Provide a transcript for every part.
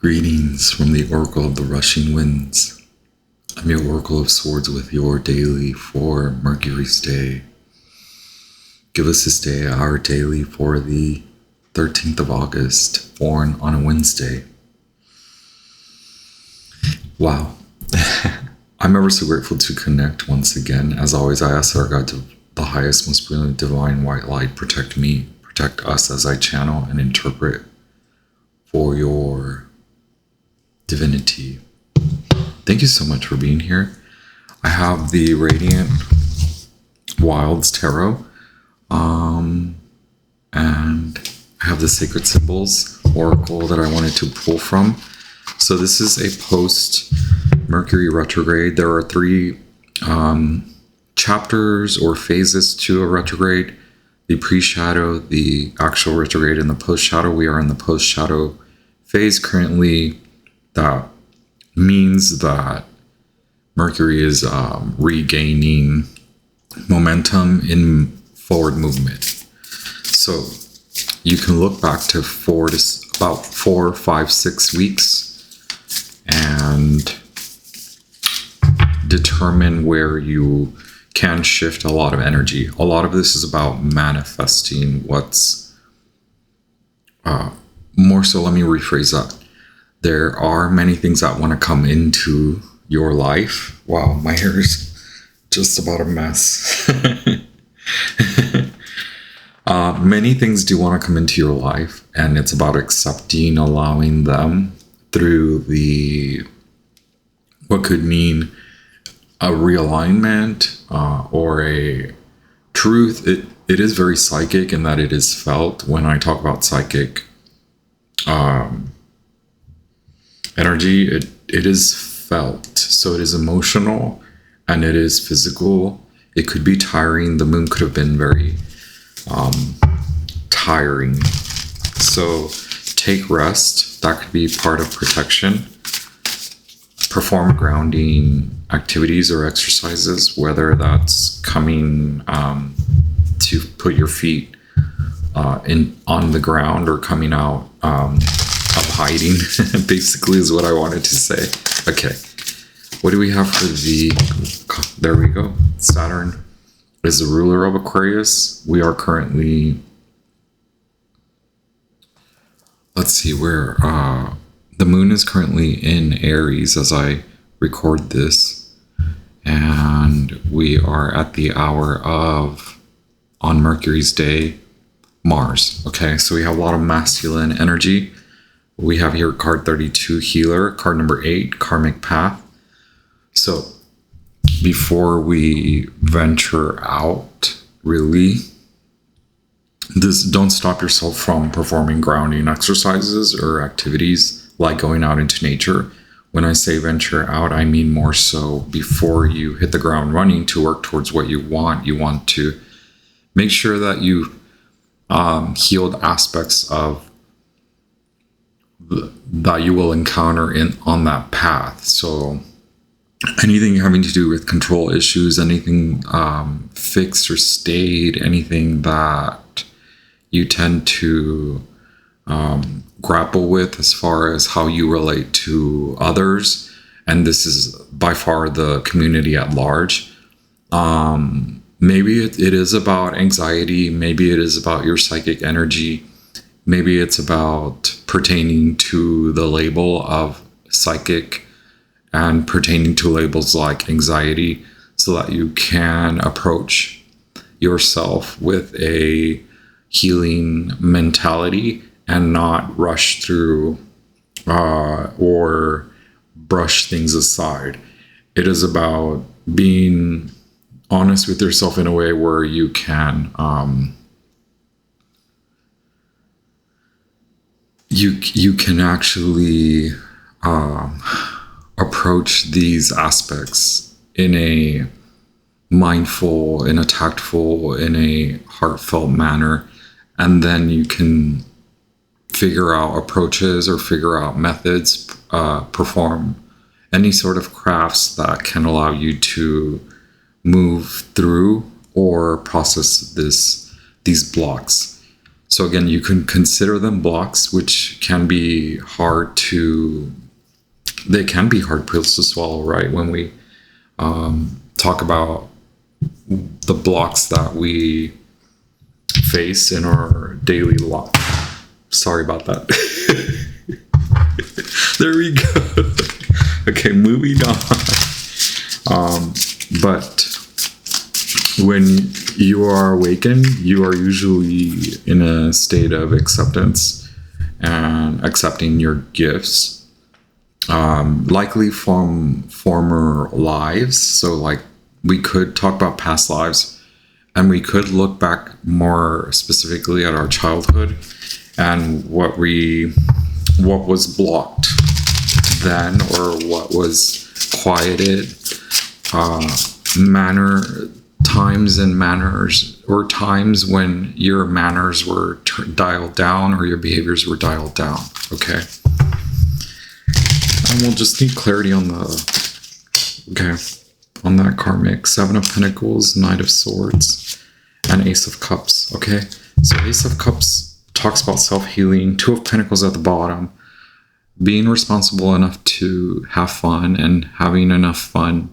Greetings from the Oracle of the Rushing Winds. I'm your Oracle of Swords with your daily for Mercury's day. Give us this day our daily for the 13th of August, born on a Wednesday. Wow. I'm ever so grateful to connect once again. As always, I ask our God, to the highest, most brilliant, divine white light, protect me, protect us as I channel and interpret for your divinity. Thank you so much for being here. I have the Radiant Wilds Tarot, and I have the Sacred Symbols Oracle that I wanted to pull from. So this is a post Mercury retrograde. There are three chapters or phases to a retrograde: the pre-shadow, the actual retrograde, and the post-shadow. We are in the post-shadow phase currently. That means that Mercury is regaining momentum in forward movement. So you can look back to about 4, 5, 6 weeks and determine where you can shift a lot of energy. A lot of this is about manifesting what's more so. Let me rephrase that. There are many things that want to come into your life. Wow, my hair is just about a mess. Many things do want to come into your life, and it's about accepting, allowing them through what could mean a realignment or a truth. It is very psychic in that it is felt. When I talk about psychic energy, it is felt. So it is emotional and it is physical. It could be tiring. The moon could have been very tiring. So take rest. That could be part of protection. Perform grounding activities or exercises, whether that's coming to put your feet on the ground or coming out of hiding, basically, is what I wanted to say. Okay, what do we have for there we go. Saturn is the ruler of Aquarius. We are currently, let's see, where the moon is currently in Aries as I record this, and we are at the hour of, on Mercury's day, Mars. Okay, so we have a lot of masculine energy. We have here card 32, Healer, card number 8, Karmic Path. So before we venture out, really, don't stop yourself from performing grounding exercises or activities like going out into nature. When I say venture out, I mean more so before you hit the ground running to work towards what you want. You want to make sure that you healed aspects of that you will encounter on that path. So anything having to do with control issues, anything fixed or stayed, anything that you tend to grapple with as far as how you relate to others, and this is by far the community at large. Maybe it is about anxiety, maybe it is about your psychic energy, maybe it's about pertaining to the label of psychic and pertaining to labels like anxiety, so that you can approach yourself with a healing mentality and not rush through or brush things aside. It is about being honest with yourself in a way where you can you can actually approach these aspects in a mindful, in a tactful, in a heartfelt manner, and then you can figure out approaches or figure out methods, perform any sort of crafts that can allow you to move through or process these blocks. So again, you can consider them blocks, which can be hard to, they can be hard pills to swallow, right? When we talk about the blocks that we face in our daily life. Sorry about that. There we go. Okay, moving on. But when you are awakened, you are usually in a state of acceptance and accepting your gifts, likely from former lives. So like we could talk about past lives, and we could look back more specifically at our childhood and what was blocked then, or what was quieted, times and manners, or times when your manners were dialed down or your behaviors were dialed down. Okay, and we'll just need clarity on on that karmic. 7 of Pentacles, Knight of Swords, and Ace of Cups. Okay, so Ace of Cups talks about self-healing. 2 of Pentacles at the bottom, being responsible enough to have fun and having enough fun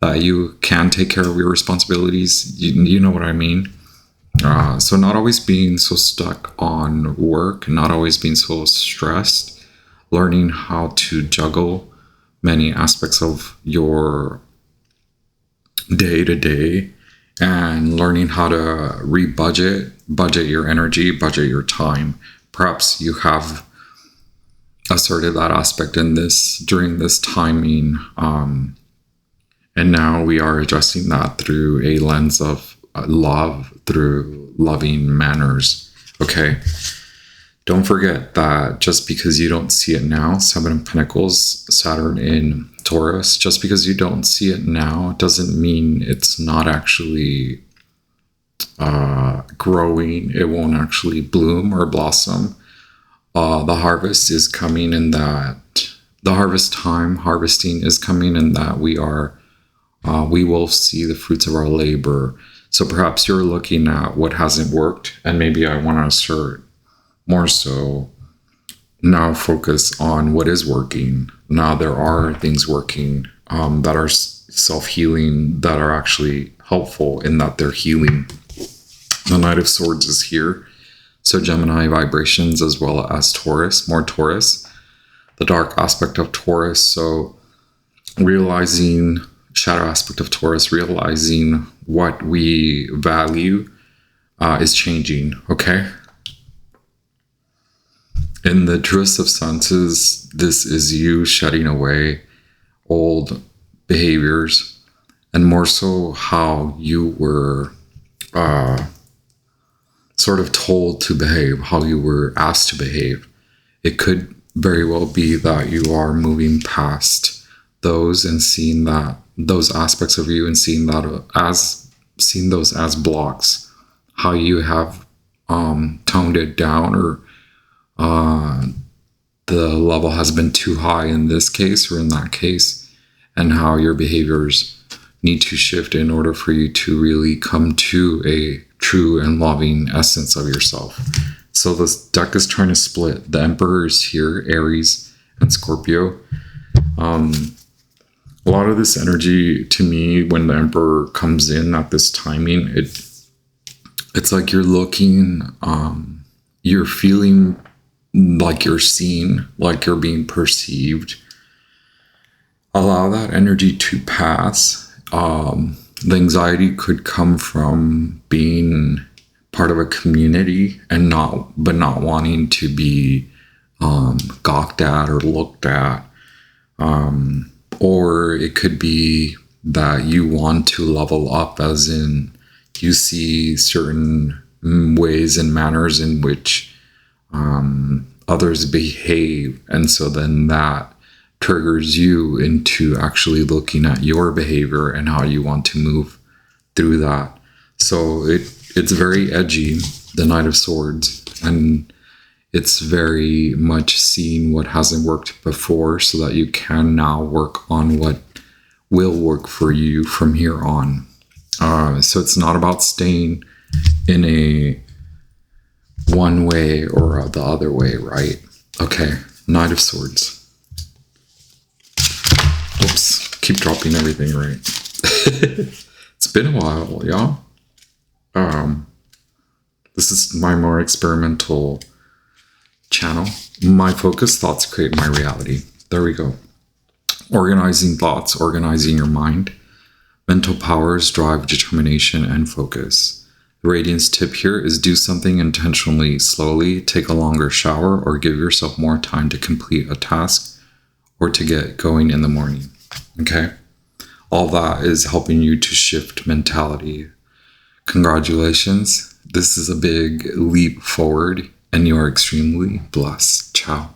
that you can take care of your responsibilities. You know what I mean? So not always being so stuck on work, not always being so stressed, learning how to juggle many aspects of your day-to-day, and learning how to budget your energy, budget your time. Perhaps you have asserted that aspect during this timing, and now we are addressing that through a lens of love, through loving manners. Okay, don't forget that just because you don't see it now, 7 of Pentacles, Saturn in Taurus, just because you don't see it now doesn't mean it's not actually growing. It won't actually bloom or blossom. The harvest is coming in that, the harvesting is coming in that we will see the fruits of our labor. So perhaps you're looking at what hasn't worked, and maybe I want to assert more so now focus on what is working. Now there are things working that are self-healing, that are actually helpful in that they're healing. The Knight of Swords is here. So Gemini vibrations as well as Taurus, more Taurus, the dark aspect of Taurus. So realizing, shadow aspect of Taurus, realizing what we value is changing, okay? In the truest of senses, this is you shedding away old behaviors, and more so how you were sort of told to behave, how you were asked to behave. It could very well be that you are moving past those and seeing that those aspects of you and seeing those as blocks, how you have toned it down, or the level has been too high in this case or in that case, and how your behaviors need to shift in order for you to really come to a true and loving essence of yourself. So this deck is trying to split. The Emperor is here, Aries and Scorpio. A lot of this energy, to me, when the Emperor comes in at this timing, it's like you're looking, you're feeling like you're seen, like you're being perceived. Allow that energy to pass. The anxiety could come from being part of a community and not wanting to be gawked at or looked at. Or it could be that you want to level up, as in you see certain ways and manners in which others behave. And so then that triggers you into actually looking at your behavior and how you want to move through that. So it's very edgy, the Knight of Swords, and it's very much seeing what hasn't worked before so that you can now work on what will work for you from here on. So it's not about staying in a one way or the other way, right? Okay, Knight of Swords. Oops, keep dropping everything, right? It's been a while, y'all. This is my more experimental channel. My focus, thoughts create my reality. There we go. Organizing thoughts, organizing your mind. Mental powers drive determination and focus. The radiance tip here is do something intentionally slowly, take a longer shower, or give yourself more time to complete a task or to get going in the morning. Okay? All that is helping you to shift mentality. Congratulations. This is a big leap forward, and you are extremely blessed. Ciao.